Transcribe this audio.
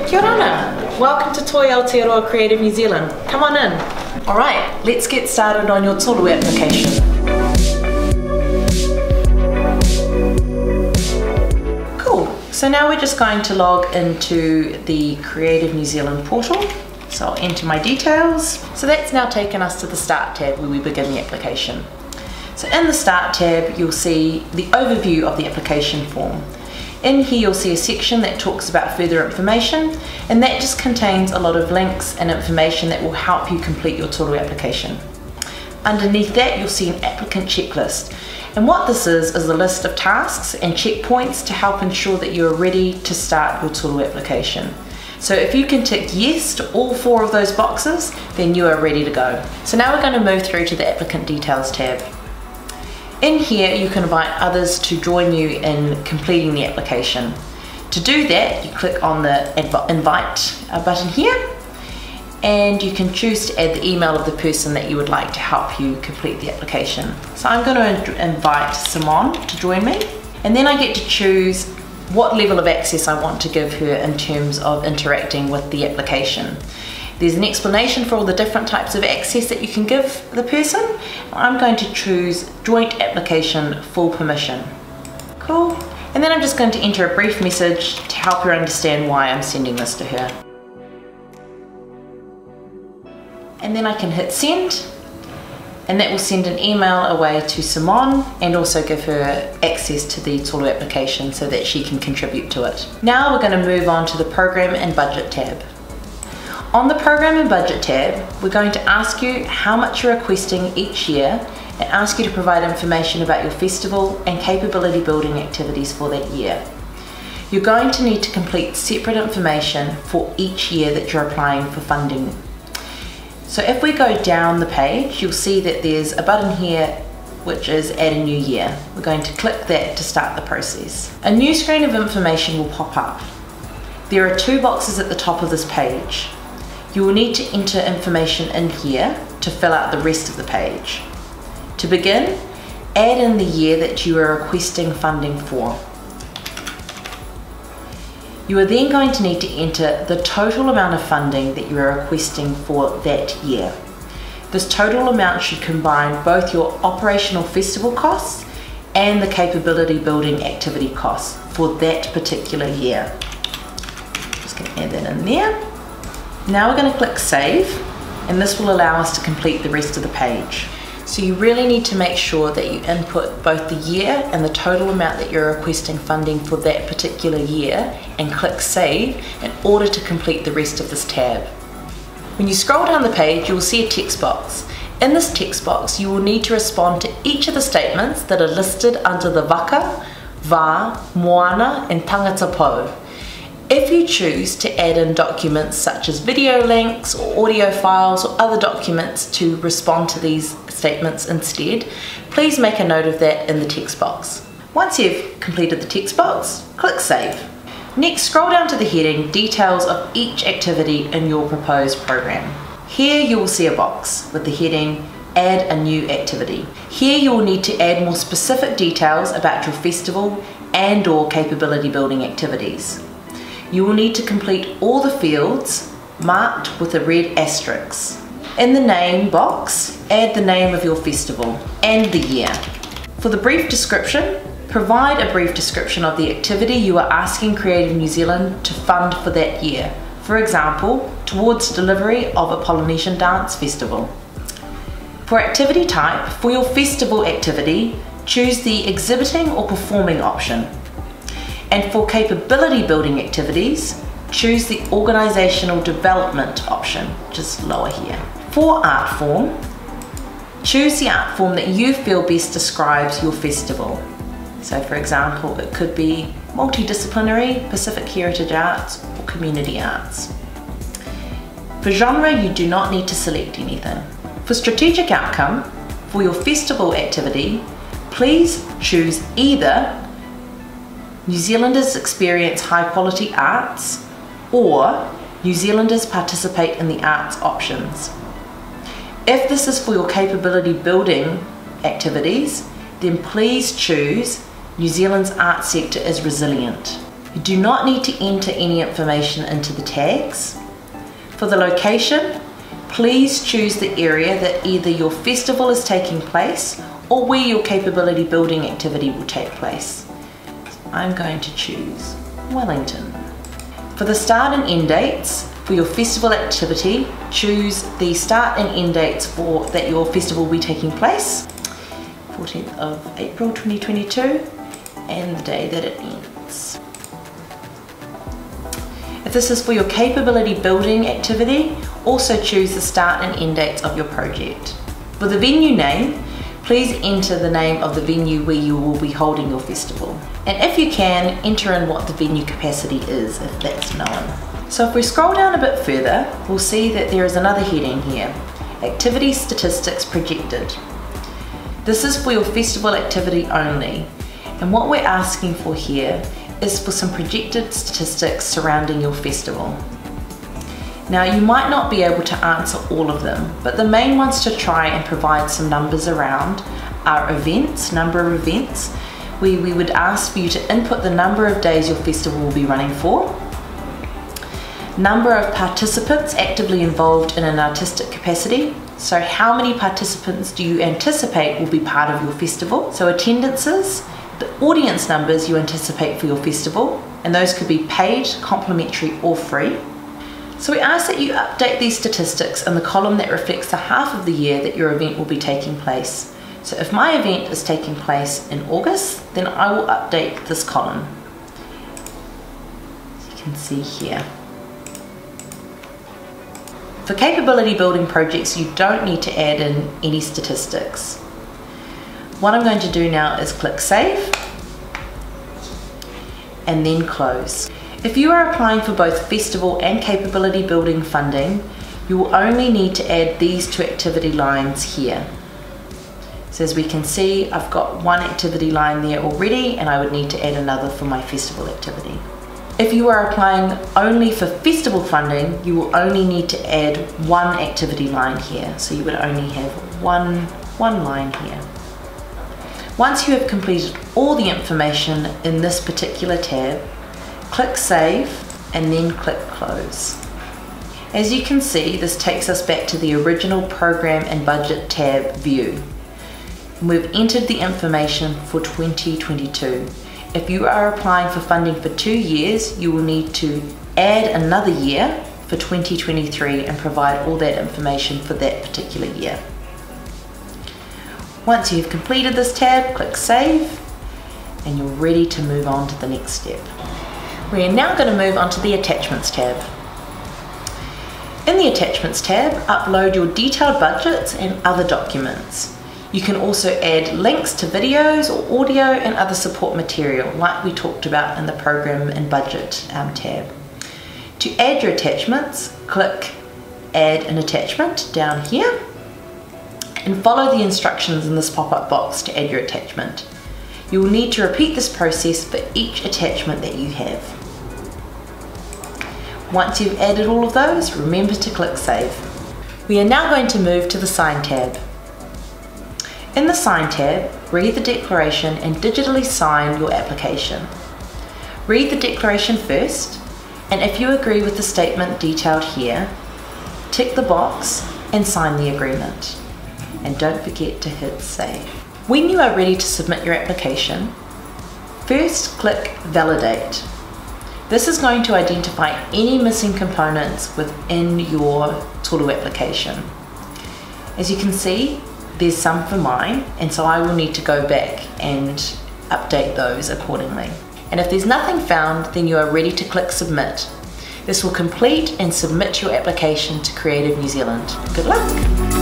Kia ora. Welcome to Toi Aotearoa Creative New Zealand. Come on in. Alright, let's get started on your Tolu application. Cool, so now we're just going to log into the Creative New Zealand portal. So I'll enter my details. So that's now taken us to the Start tab where we begin the application. So in the Start tab, you'll see the overview of the application form. In here you'll see a section that talks about further information, and that just contains a lot of links and information that will help you complete your Tolu application. Underneath that you'll see an applicant checklist, and what this is a list of tasks and checkpoints to help ensure that you're ready to start your Tolu application. So if you can tick yes to all 4 of those boxes, then you are ready to go. So now we're going to move through to the Applicant Details tab. In here you can invite others to join you in completing the application. To do that, you click on the invite button here, and you can choose to add the email of the person that you would like to help you complete the application. So I'm going to invite Simonne to join me, and then I get to choose what level of access I want to give her in terms of interacting with the application. There's an explanation for all the different types of access that you can give the person. I'm going to choose Joint Application Full Permission. Cool. And then I'm just going to enter a brief message to help her understand why I'm sending this to her. And then I can hit send, and that will send an email away to Simonne and also give her access to the Tolu application so that she can contribute to it. Now we're going to move on to the Program and Budget tab. On the Program and Budget tab, we're going to ask you how much you're requesting each year and ask you to provide information about your festival and capability building activities for that year. You're going to need to complete separate information for each year that you're applying for funding. So if we go down the page, you'll see that there's a button here which is Add a New Year. We're going to click that to start the process. A new screen of information will pop up. There are 2 boxes at the top of this page. You will need to enter information in here to fill out the rest of the page. To begin, add in the year that you are requesting funding for. You are then going to need to enter the total amount of funding that you are requesting for that year. This total amount should combine both your operational festival costs and the capability building activity costs for that particular year. Just going to add that in there. Now we're going to click Save, and this will allow us to complete the rest of the page. So you really need to make sure that you input both the year and the total amount that you're requesting funding for that particular year and click Save in order to complete the rest of this tab. When you scroll down the page, you will see a text box. In this text box, you will need to respond to each of the statements that are listed under the Vaka, Moana and Tagata po. If you choose to add in documents such as video links or audio files or other documents to respond to these statements instead, please make a note of that in the text box. Once you've completed the text box, click Save. Next, scroll down to the heading Details of each activity in your proposed program. Here you will see a box with the heading Add a new activity. Here you will need to add more specific details about your festival and/or capability building activities. You will need to complete all the fields marked with a red asterisk. In the name box, add the name of your festival and the year. For the brief description, provide a brief description of the activity you are asking Creative New Zealand to fund for that year. For example, towards delivery of a Polynesian dance festival. For activity type, for your festival activity, choose the exhibiting or performing option. And for capability building activities, choose the organisational development option, just lower here. For art form, choose the art form that you feel best describes your festival. So for example, it could be multidisciplinary, Pacific heritage arts, or community arts. For genre, you do not need to select anything. For strategic outcome, for your festival activity, please choose either New Zealanders experience high quality arts or New Zealanders participate in the arts options. If this is for your capability building activities, then please choose New Zealand's art sector is resilient. You do not need to enter any information into the tags. For the location, please choose the area that either your festival is taking place or where your capability building activity will take place. I'm going to choose Wellington. For the start and end dates for your festival activity, choose the start and end dates that your festival will be taking place, 14th of April 2022, and the day that it ends. If this is for your capability building activity, also choose the start and end dates of your project. For the venue name, please enter the name of the venue where you will be holding your festival. And if you can, enter in what the venue capacity is, if that's known. So if we scroll down a bit further, we'll see that there is another heading here, Activity Statistics Projected. This is for your festival activity only. And what we're asking for here is for some projected statistics surrounding your festival. Now, you might not be able to answer all of them, but the main ones to try and provide some numbers around are events, number of events, where we would ask for you to input the number of days your festival will be running for, number of participants actively involved in an artistic capacity, so how many participants do you anticipate will be part of your festival, so attendances, the audience numbers you anticipate for your festival, and those could be paid, complimentary or free. So we ask that you update these statistics in the column that reflects the half of the year that your event will be taking place. So if my event is taking place in August, then I will update this column. As you can see here. For capability building projects, you don't need to add in any statistics. What I'm going to do now is click Save and then Close. If you are applying for both festival and capability building funding, you will only need to add these two activity lines here. So as we can see, I've got one activity line there already, and I would need to add another for my festival activity. If you are applying only for festival funding, you will only need to add one activity line here. So you would only have one line here. Once you have completed all the information in this particular tab, click Save and then click Close. As you can see, this takes us back to the original Program and Budget tab view. We've entered the information for 2022. If you are applying for funding for 2 years, you will need to add another year for 2023 and provide all that information for that particular year. Once you've completed this tab, click Save and you're ready to move on to the next step. We are now going to move on to the Attachments tab. In the Attachments tab, upload your detailed budgets and other documents. You can also add links to videos or audio and other support material like we talked about in the Program and Budget tab. To add your attachments, click Add an Attachment down here and follow the instructions in this pop-up box to add your attachment. You will need to repeat this process for each attachment that you have. Once you've added all of those, remember to click Save. We are now going to move to the Sign tab. In the Sign tab, read the declaration and digitally sign your application. Read the declaration first, and if you agree with the statement detailed here, tick the box and sign the agreement. And don't forget to hit Save. When you are ready to submit your application, first click Validate. This is going to identify any missing components within your Tolu application. As you can see, there's some for mine, and so I will need to go back and update those accordingly. And if there's nothing found, then you are ready to click Submit. This will complete and submit your application to Creative New Zealand. Good luck!